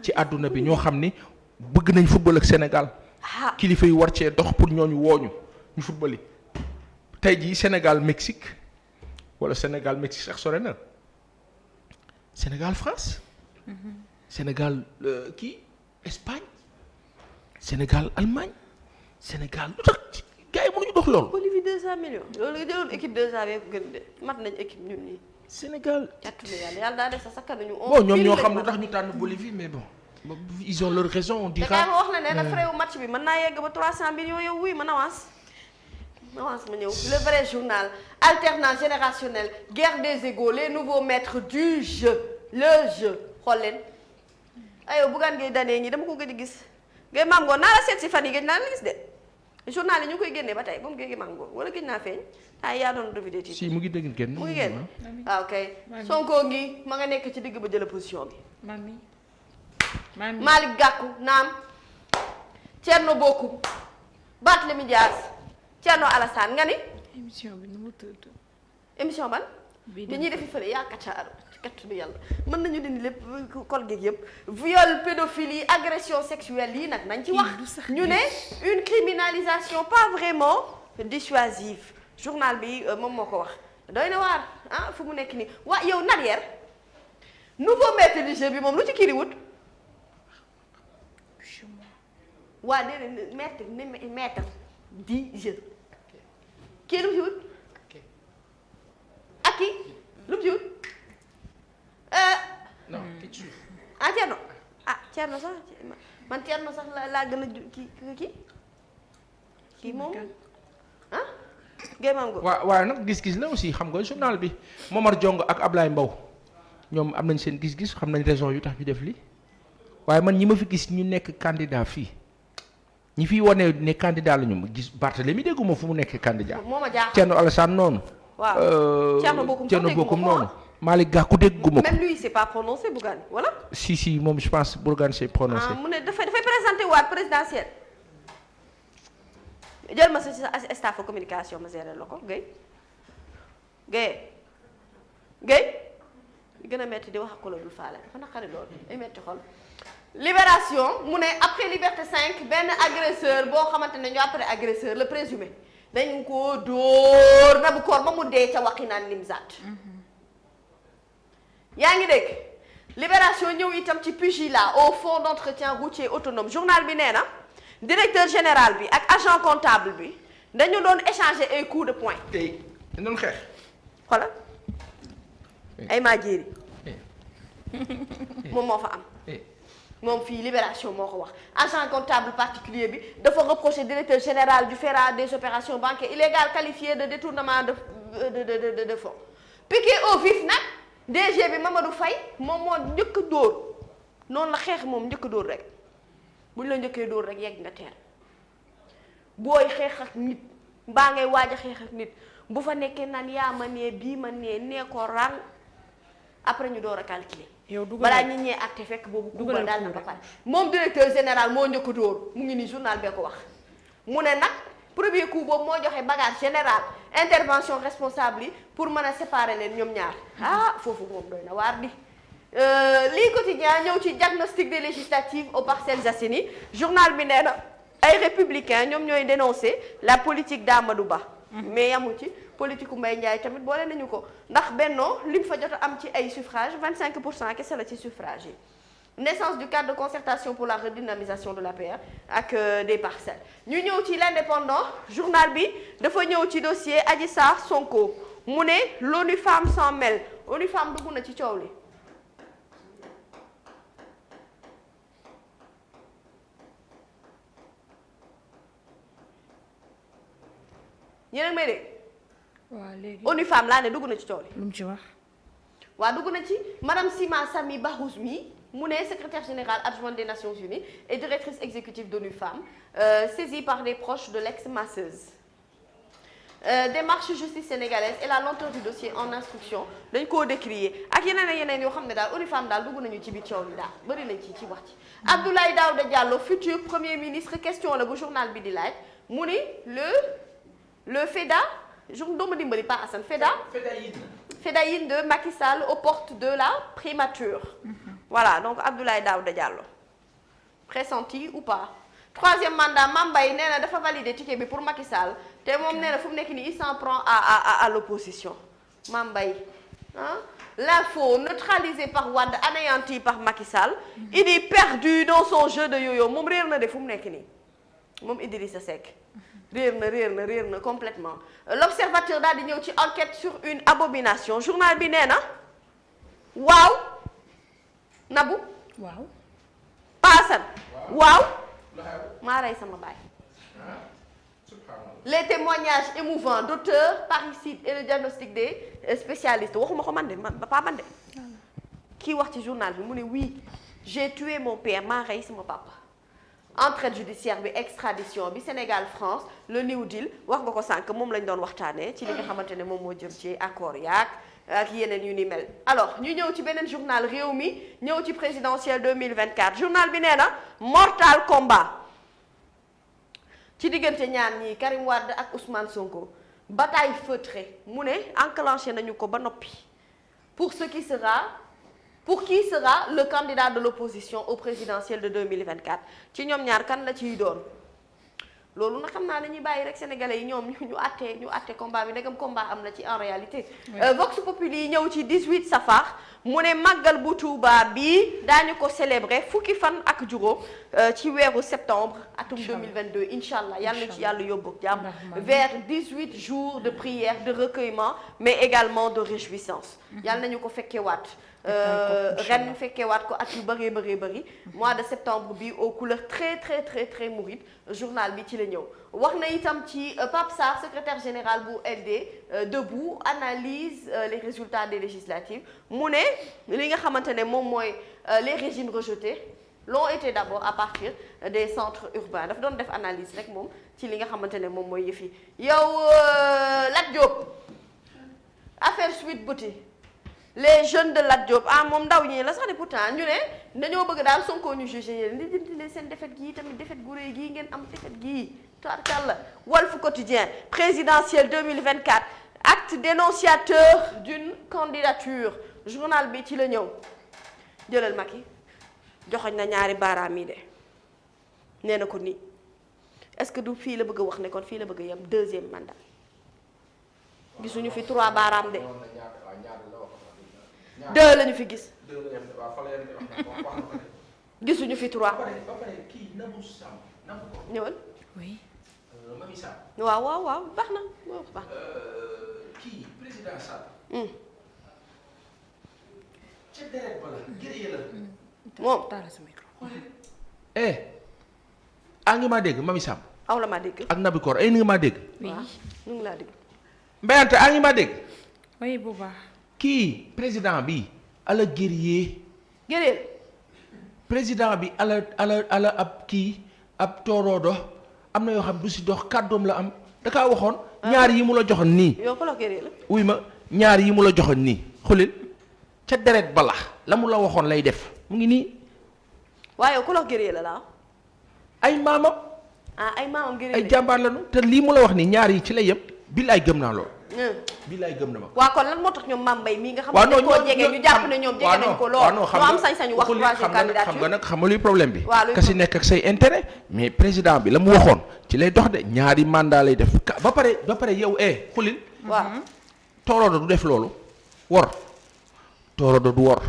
ci àdduna bi ñoo xam ni bëgg nañ football ak Sénégal ah kilifa yi war cee dox pour ñooñu wooñu ñu football yi tey jii Sénégal Mexique wala Sénégal Mexique sax sore na Sénégal France Sénégal kii Espagne Sénégal Allemagne Sénégal lu tax gars yi mënuñu dox loolu. Bolivie 200 millions loolu nga jëloon équipe 2A bee ko gën de mat nañ équipe ñun nii Sénégal jàttu na yàlla daa def sa sakkan nañu bon ñoom ñoo xam lu tax ñu tànn Bolivie mais bon ils ont leur raison on te dira. kay ma wax la ne na frais wu match bi mën naa yegg ba 300 millions yow wuy man avance ma ñëw le vrai journal alternance générationnelle guerre des égos les nouveaux maîtres du jeu le jeu xool leen aywa buggaan ngay danee ñi dama ko gëj a gis ngay maam ngoor naa la seet si fan yi gëj naa la gis de journal yi ñu koy génnee ba tey ba mu géej maam ngoor wala gëj naa feeñ yaa doon revue des titres si mu ngi dégg kenn. mu ngi génn waaw kay Sonko ngi ma nga nekk ci digg ba jël position bi mami Malick Gakou naam Thierno Bocoum Barthélémy Dias Thierno Alassane nga ni émission bi nu mu tudd. émission ban bii bi ñuy defi fële yaa kaccaaru ci kattanu yàlla mën nañu dindi lépp kol geeg yëpp viol pédophilie agression sexuelle yi nag nañ ci wax ñu ne une criminalisation pas vraiment dissuasive journal bi moom moo ko wax doy na waar ah fu mu nekk nii waa yow Nadière nouveau maître du jeu bi moom lu ci kii di wut waa déedéet maître du jeu kii lu mu ci wut ak kii lu mu ci wut non kii ci suuf. ah Thierno Thierno sax man Thierno sax laa gën a kii moom ah Guèye Maam Go. waaye nag gis-gis la aussi xam nga journal bi Momar Diong ak Ablaye Mbow ñoom am nañ seen gis-gis xam nañ raison yu tax ñu def lii waaye man ñi ma fi gis ñu nekk candidat fii ñi fiy wane ne candidat la ñu ma gis Barthélémy dégguma fu mu nekk candidat. moo ma jaaxal Thierno Alassane noonu. waaw Thierno Bocoum noonu. Malick Gakou dégguma ko. même lui c'est pas prononcé Bougane voilà. si moom je pense Bougane c'est prononcé. mu ne dafay présenté waat présidentielle. jël ma sa staff communication ma gérer la ko Guèye gën a metti di wax ak ko la dul faale dafa naqari loolu ay metti xol. Libération mu ne après Liberté 5 benn agresseur boo xamante ne ñu après agresseur le présumé dañu ko dóor na bu koor ba mu dee ca Wakhinane Nimzatt. yaa ngi dégg Libération ñëw itam ci pugilat au fonds d'entretien routier autonome journal bi nee na directeur général bi ak agent comptable bi dañu doon échanger ay coups de poing. tey dañu doon xeex. xoolal ay maa jéeri moom moo fa am. moom fii Libération moo ko wax agent comptable particulier bi dafa reprocher directeur général du FERA des opérations bancaires illégales qualifié de détournement de fonds piqué au vif nag DG bi Mamadou Faye moom moo njëkk a dóor noonu la xeex moom njëkk a dóor rek buñ la njëkkee dóor rek yegg nga teer booy xeex ak nit mbaa ngay waaj a xeex ak nit bu fa nekkee naan yaa ma nee bii ma nee ko rang après ñu door a calculer. yow balaa ñi ñee acte fekk boobu dugal daal na ba pare moom directeur général moo njëkk a dóor mu ngi nii journal bee ko wax mu ne nag premier coup boobu moo joxe bagage général intervention responsable yi pour mën a séparer leen ñoom ñaar foofu moom doy na waar di lii quotidien ñëw ci diagnostic des législatives aux Parcelles Assainies journal bi nee na ay républicains ñoom ñooy dénoncer la politique d'Amadou Ba mais yamu ci politique Mbaye Ndiaye tamit boole nañu ko ndax Benno lim fa jot a am ci ay suffrage 25% kese la ci suffrage yi naissance du cadre de concertation pour la redynamisation de l'APR ak des parcelles ñu ñëw ci l'indépendant journal bi dafa ñëw ci dossier Adji Sarr Sonko mu ne l'ONU Femmes s'en mêle ONU Femmes dugg na ci coow li ñeneen may dégg waaw léegi ONU Femmes laa ne dugg na ci coow li lu mu ci wax. waaw dugg na ci madame Sima Sami Bahouzmi mu ne secrétaire générale adjointe des Nations Unies et directrice exécutive d'ONU Femmes saisie par des proches de l'ex-masseuse démarche justice sénégalaise et la lenteur du dossier en instruction dañ koo décrier ak yeneen yoo xam ne daal ONU Femmes daal dugg nañu ci biir coow li daal bëri nañ ci wax ci Abdoulaye Daouda Diallo futur premier ministre question la bu journal bi di laaj mu ni le FEDA doomu dimbali pas Assane Fedaïne de Macky Sall aux portes de la primature. Voilà donc Abdoulaye Daouda Diallo pressenti ou pas. Troisième mandat Mame Mbaye nee na dafa valider ticket bi pour Macky Sall te moom nee na fu mu nekk nii il s'en prend à l'opposition Mame Mbaye l'info neutralisé par Wade anéanti par Macky Sall. il est perdu dans son jeu de yo-yo moom réer na de fu mu nekk nii moom Idrissa Seck. réer na complètement l'observateur daal di ñëw ci enquête sur une abomination journal bi nee na waaw Nabou waaw Paasan waaw maa rey sama baay les témoignages émouvants d'auteurs parricides et le diagnostic des spécialistes waxuma ko man de pas man de kii wax ci journal bi mu ne oui j'ai tué mon père maa rey sama papa entraide judiciaire bi extradition bi Sénégal France le New Deal wax nga ko sànq moom lañ doon waxtaanee ci li nga xamante ne moom moo jëm ci accord yaak ak yeneen yu ni mel. alors ñu ñëw ci beneen journal réew mi ñëw ci présidentielle 2024 journal bi nee na mortal combat ci diggante ñaar ñii Karim Wade ak Ousmane Sonko bataille feutrée mu ne enclenché nañu ko ba noppi pour qui sera le candidat de l'opposition au présidentiel de 2024 ci ñoom ñaar kan la ciy doon loolu nag xam naa dañuy bàyyi rek sénégalais yi ñoom ñu àtte combat bi ndegam combat am na ci en réalité. Vox Populi yi ñëw ci 18 safar mu ne màggal bu Tuuba bi daañu ko célébrer fukki fan ak juróom ci weeru septembre atum 2022 incha allah yàlla na ci yàlla yóbbu ak jàmm vers 18 jours de prière de recueillement mais également de réjouissance yàlla nañu ko fekkewaat ren fekkewaat ko at yu bëree bëri mois de septembre bi aux couleurs très mouride journal bi ci la ñëw wax na itam ci Pape Sarr secrétaire général bu LD debout analyse les résultats des législatives mu ne li nga xamante ne moom mooy les régimes rejetés l'ont été d'abord à partir des centres urbains daf doon def analyse rek moom ci li nga xamante ne moom mooy yëf yi yow Lat Diop affaire Sweet Beauté les jeunes de Lat Diop moom ndaw ñi la sax de pourtant ñu ne dañoo bëgg daal Sonko ñu jugé yéen li jëntile seen défaite gii tamit défaite gu réy gii ngeen am défaite gii tarkalla Walf Quotidien présidentielle 2024 acte dénonciateur d'une candidature journal bi ci la ñëw jëlal Macky joxoñ na ñaari baaraam yi de nee na ko nii est-ce que du fii la bëgg a wax ne kon fii la bëgg a yem deuxième mandat gisuñu fi 3 baaraam de 2 lañu fi gis gisuñu fi 3 ñëwal waaw baax na kii président Sall ca deret bala gërëye la moom a ngi maa dégg Mami Sam aw la maa dégg ak Nabi Kor ay ni nga maa dégg waaw ñu ngi laa dégg mbéyante a ngi maa dégg oui bu baax kii président bi ala guerrier président bi ala ab kii ab tooroodo am na yoo xam du si dox kàddoom la am da kaa waxoon ñaar yi mu la joxoon nii yow ko la guerrier la wuy ma ñaar yi mu la joxoon nii xulil ca deret bala la mu la waxoon lay def mu ngi nii waaye yow ku la guerrier la ay maamam ay maamam guerrier ay jàmbaar lañu te lii mu la wax nii ñaar yi ci lay yëpp billaay gëm naa loolu billaay gëm na ma waaw kon lan moo tax ñoom Mame Mbaye mii nga xam ne koo jege ñu jàpp ne ñoom jege nañ ko lool ñu am sañ-sañu wax troisième candidature xam nga nag xam nga luy problème bi ka si nekk ak say intérêt mais président bi la mu waxoon ci lay dox de ñaari mandat lay def ba pare yow xulil waaw tooroodo du def loolu wor tooroodo du wor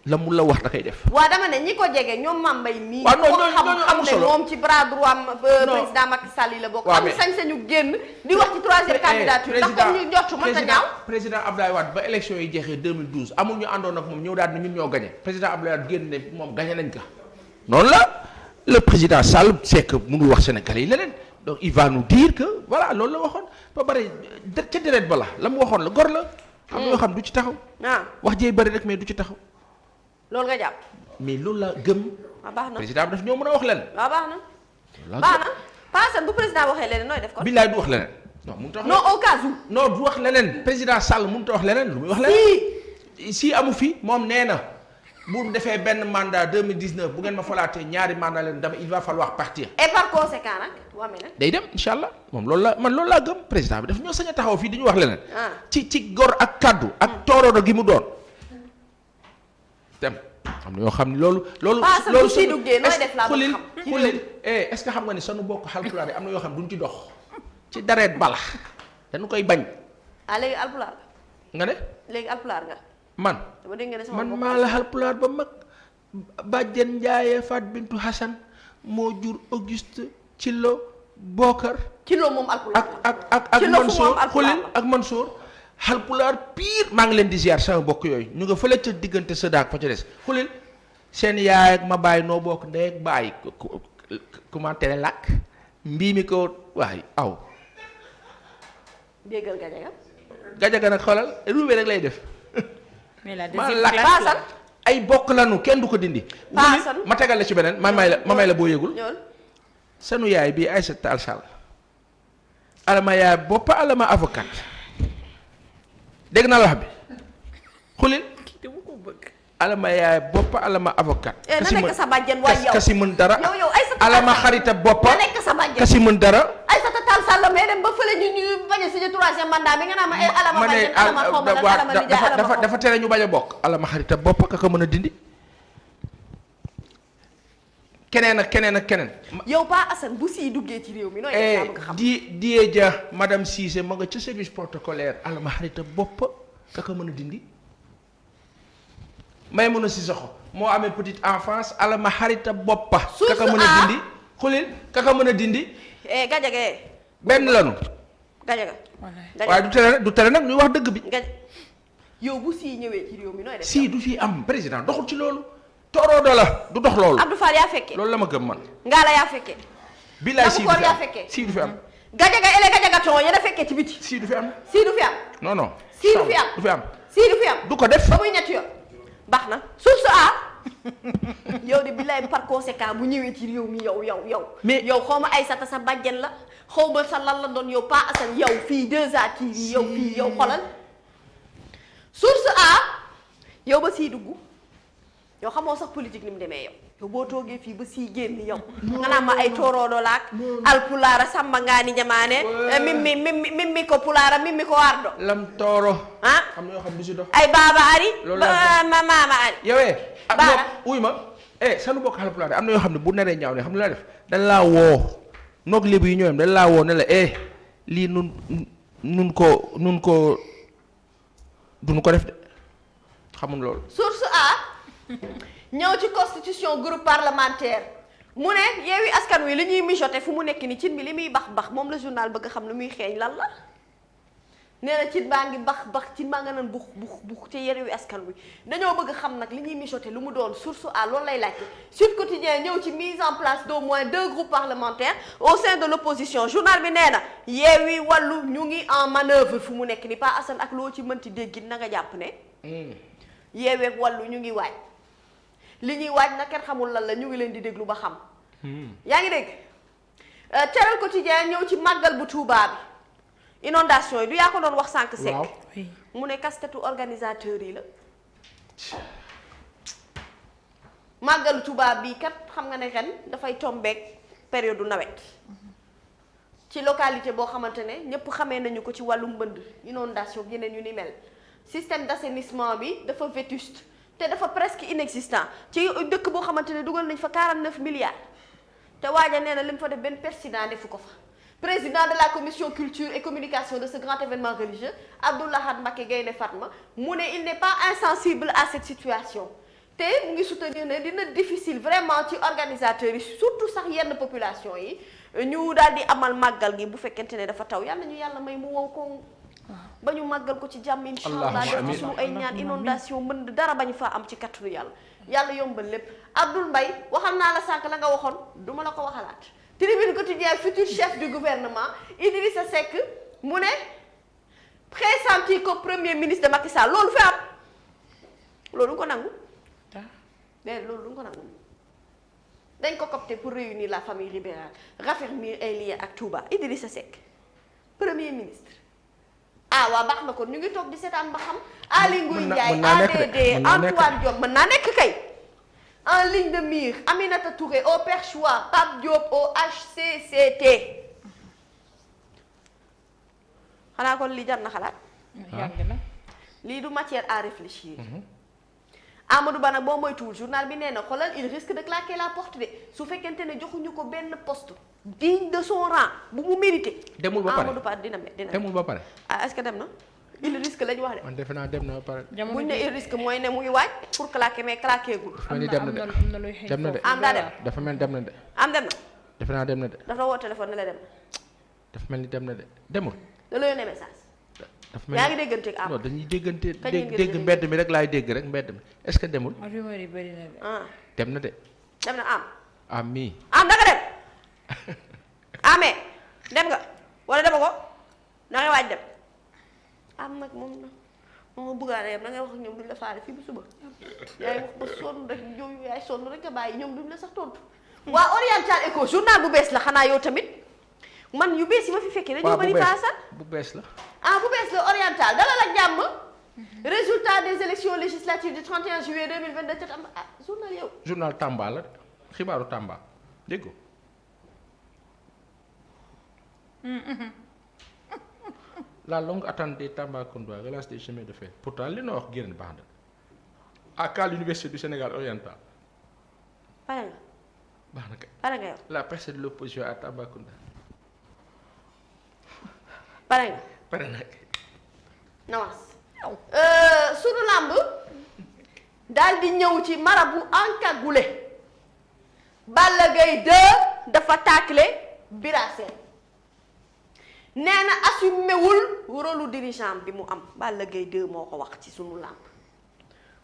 la mu la wax da koy def. waaw dama ne ñi ko jege ñoom Mame Mbaye mii. waaw non xam ne moom ci bras droit am président Macky Sall yi la bokk. am sañ-sañu génn di wax ci troisième candidature. ndax comme ñu njortu mën ta ñaaw. président Abdoulaye Wade ba élection yi jeexee 2012 amul ñu àndoon ak moom ñëw daal ni ñun ñoo gagné président Abdoulaye Wade génn ne moom gagné nañ ko. noonu la le président Sall c'est que mënul wax Sénégalais yi leneen donc il va nous dire que voilà loolu la waxoon ba pare ca deret ba la mu waxoon la gor la. am na yoo xam du ci taxaw. wax jee bëri rek mais du ci taxaw. loolu nga jàpp. mais loolu la gëm. baax na président bi daf ñoo mën a wax leneen. waaw baax na. baax na Paasan bu président waxee leneen nooy def kon. billaay du wax leneen. non mënut a wax non au cas où. non du wax leneen président Sall mënut a wax leneen lu muy wax leneen. si amu fi moom nee na bu defee benn mandat 2019 bu ngeen ma falaatee ñaari mandat leen dama il va falloir partir. et par conséquent nag wame nag. day dem incha allah moom loolu la man loolu laa gëm président bi daf ñoo sañ a taxaw fii di ñu wax leneen. ci gor ak kaddu. ak tooroodo gi mu doon. dem am na yoo xam ne loolu. loolu si duggee nooy def laa bëgg xam xulil est-ce que xam nga ni sunu bokk Haalpulaar yi am na yoo xam ne duñ ci dox ci dareet bala dañu koy bañ. léegi Haalpulaar nga ne. léegi Haalpulaar nga. man dama dégg nga ne sama man maa la Haalpulaar ba mag bàjjen Njaaye Fat Bintu Hassan moo jur Auguste Thilo Bokar. Thilo moom Haalpulaar ak Mansour xulil ak Mansour. Haalpulaar pire maa ngi leen di ziar sama bokk yooyu ñu nga fële ca diggante sa daak fa ca des xulil seen yaay ak ma bàyyi noo bokk ndey ak bàyyi commenté làkk mbii mi ko waay aw déggal gajaga nag xoolal ruubee rek lay def mais la ma deuxième làkk classe la. ay bokk lanu kenn du ko dindi ma tegal la ci beneen ma may la boo yëgul sanu yaay bii Aïssata Tall Sall alama yaay boppa alama avocat dégg naa la wax bi xulil kii dama ko bëgg. alama yaay boppa alama avocat na nekk sa bàjjen waay yow kasi mën dara yow Aïssata alama xarita boppa na nekk sa bàjjen kasi mën dara Aïssata Tall Sall mais dem ba fële ñu bañ a signé troisième mandat bi nga naan ma ay alama ma ne bàjjen alama xaw ma lan alama nijaay alama dafa tere ñu bañ a bokk alama xarita boppa ka ko mën a dindi keneen ak keneen ak keneen yow Pa Assane bu sii duggee ci réew mi nooy def laa bëgg xam die ja madame Cissé ma nga ca service protocolaire alama xarita boppa ka ko mën a dindi may mën a si soxo moo amee petite enfance alama xarita boppa kaka mën a dindi xulil kaka mën a dindi gajage benn lanu gajaga waaye du tere nag ñuy wax dëgg bi yow bu sii ñëwee ci réew mi nooy def si du fi am président doxul ci loolu tooroodo la du dox loolu Abdou Fall yaa fekkee loolu la ma gëm man ngaa la yaa fekkee billaay si du Koor fi yaa am fekkee si du fi am gajaga ele gajaga ton yéen a fekkee ci biti si du fi am sii du fi am non non sii du fi am du fi am sii du fi am du ko def ba muy ñetti yoon baax na source A yow de billaay par conséquent bu ñëwee ci réew mi yow mais yow xaw ma Aïssata sa bàjjen la xaw ma sa lan la doon yow Pa Assane yow fii 2A TV yow fii yow xolal source A yow ba sii dugg yow xamoo sax politique ni mu demee yow boo toogee fii ba sii génn yow nga naan ma ay tooroodo laak alpulaara samba ngaani jamaane mimmi ko pulaara mimmi ko wardo lam tooro ah am na yoo xam du si dox ay baaba ari loolu la maama ari yowee baara uy ma sanu bokk Haalpulaar am na yoo xam ne bu naree ñaaw ne xam ne la def dañ laa woo noog lébu yi ñooyam dañ laa woo ne la lii nun ko duñu ko def de xamul loolu source A ñëw ci constitution groupe parlementaire mu ne Yewwi Askan Wi li ñuy mijoté fu mu nekk ni cin bi li muy bax moom la journal bëgg xam lu muy xeeñ lan la nee na cin baa ngi bax cin baa nga naan bux ci Yewwi Askan Wi dañoo bëgg xam nag li ñuy mijoté lu mu doon source A loolu lay laajte Sud Quotidien ñëw ci mise en place d'au moins 2 groupes parlementaires au sein de l'opposition journal bi nee na Yewwi Wallu ñu ngi en manœuvre fu mu nekk ni Pa Assane ak loo ci mënti déggin na nga jàpp ne Yewwi ak Wallu ñu ngi waaj li ñuy waaj na kenn xamul lan la ñu ngi leen di déglu ba xam yaa ngi dégg Teral Quotidien ñëw ci màggal bu Touba bi inondation yi du yaa ko doon wax sànq Seck mu ne kastetu organisateur yi la màggalu Touba bi kat xam nga ne ren dafay tombeek période du nawet ci localité boo xamante ne ñëpp xamee nañu ko ci wàllu mbënd inondation yeneen yu ni mel système d'assainissement bi dafa vétuste te dafa presque inexistant ci dëkk boo xamante ne dugal nañ fa 49 milliards te waaja nee na li mu fa def benn président defu ko fa président de la commission culture et communication de ce grand événement religieux Abdou Lahad Mbacké Gaïndé Fatma mu ne il n'est pas insensible à cette situation te mu ngi soutenir ne dina difficile vraiment ci organisateurs yi surtout sax yenn population yi ñu daal di amal màggal gi bu fekkente ne dafa taw yàlla ñu yàlla may mu wow ko ba ñu màggal ko ci jàmm incha allah def ci suñu ay ñaan inondation mbënd dara bañu faa am ci kattanu yàlla yombal lépp Abdoul Mbaye waxal naa la sànq la nga waxoon duma la ko waxalaat Tribune Quotidien futur chef du gouvernement Idrissa Seck mu ne pressenti comme premier ministre de Macky Sall loolu fi am loolu du ko nangu loolu du ko nangu dañ ko copté pour réunir la famille libérale raffermir ay liens ak Touba Idrissa Seck premier ministre waa baax na kon ñu ngi toog di seetaan ba xam Aly Ngouille Ndiaye ADD Antoine Diome mën naa nekk kay en ligne de mire Aminata Touré au perchoir Pape Diop au HCCT xanaa kon lii jar na xalaat yàgg na lii du matière à réfléchir Amadou Ba nag boo moytuwul journal bi nee na xoolal il risque de claquer la porte de su fekkente ne joxuñu ko benn poste digne de son rang bu mu mérité. demul ba pare Amadou Ba dina demul ba pare. est-ce que dem na il risque lañu wax de. man defe naa dem na ba pare. buñ ne il risque mooy ne mu ngi waaj pour claquer mais claquer gul. am na dem na luy xëy dem na de am daa dem dafa mel ni dem na de. am dem na. defe naa dem na de. dafa woo téléphone ne la dem. dafa mel ni dem na de demul. da la yónnee message. dafa mel ni yaa ngi déggante ak am. non dañuy déggante kañ ngeen dégg mbedd mi rek laay dégg rek mbedd mi est-ce que demul. rumeur yi bëri na de. dem na de. dem na am. am mii. am da nga dem. amee dem nga wala dema ko da ngay waaj dem. am nag moom na moom bëggaane yam da ngay wax ak ñoom duñ la faale fii bu suba yaay wax ba sonn rek yooyu yaay sonn rek nga bàyyi ñoom duñ la sax tontu waa Oriental Echo journal bu bees la xanaa yow tamit man yu bees yi ma fi fekkee dañoo waaw bari paasa. bu bees la. ah bu bees la oriental dalal ak jàmm. résultat des élections législatives du 31 juillet 2022 te am journal yow. journal Tamba la xibaaru Tamba dégg nga. La longue attente des Tambacounda relance des chemins de fer pourtant li na wax génn baax na à l'université du Sénégal oriental. pare nga. baax na kay. pare nga yow. la percée de l'opposition à Tambacounda. pare nga. pare na kay. nawas. sunu làmb daal di ñëw ci marabu encagoulé. Balla Gaye 2 dafa taclé Bira Sène. nee na assumé wul rôle dirigeant bi mu am Balla Gaye 2 moo ko wax ci sunu làmb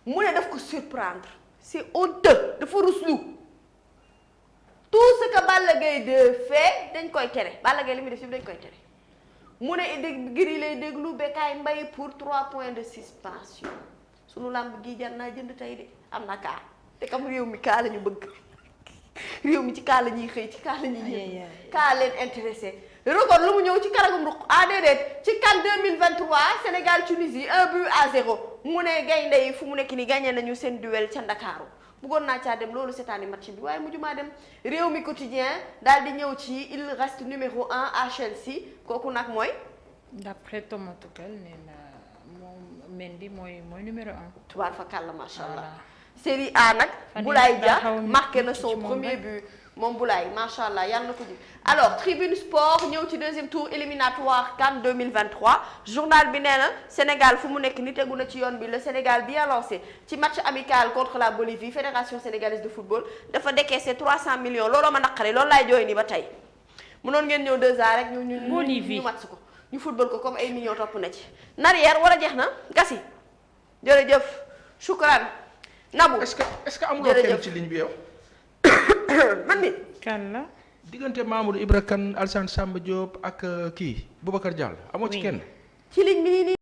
mu ne daf ko surprendre c'est honteux dafa ruslu tout ce que Balla Gaye 2 fait dañ koy tere Balla Gaye li muy def yëpp dañ koy tere mu ne Gris lay déglu Bécaye Mbaye pour 3 points de suspension sunu làmb gi jar naa jënd tey de am na kaa te comme réew mi kaa la ñu bëgg réew mi ci kaa la ñuy xëy ci kaa la ñuy yëg kaa leen intéressé record lu mu ñëw ci karagum ruq déedéet ci CAN 2023 Sénégal Tunisie 1-0 mu ne gaynde yi fu mu nekk ni gagné nañu seen duel ca Ndakaaru bëggoon naa caa dem loolu seetaani match bi waaye mujj maa dem réew mi quotidien daal di ñëw ci il reste numéro 1 à Chelsea kooku nag mooy d'après Thomas Tuchel nee na moom Mendy mooy numéro 1. tubaar fa kàlla macha allah. Voilà. Série A nag Boulaye Dia xaw a marqué na ci son moom premier rek. but moom Boulaye macha allah yàlla na ko ji alors Tribune Sport ñëw ci deuxième tour éliminatoire CAN 2023 journal bi nee na Sénégal fu mu nekk ni tegu na ci yoon bi le Sénégal bien lancé ci match amical contre la Bolivie fédération sénégalaise de football dafa décaissé 300 millions looloo ma naqare loolu laay jooy ni ba tey mënoon ngeen ñëw 2 ans rek ñu Bolivie match ko ñu football ko comme ay millions topp na ci Narière war a jeex na gasi jërëjëf shukran Nabou est-ce que amuloo jërëjëf. kenn ci ligne bi yow. man mi kan la. diggante Mamadou Ibra Kane Alassane Samba Diop ak kii Boubacar Diallo amoo ci Oui. kenn. ci ligne bi nii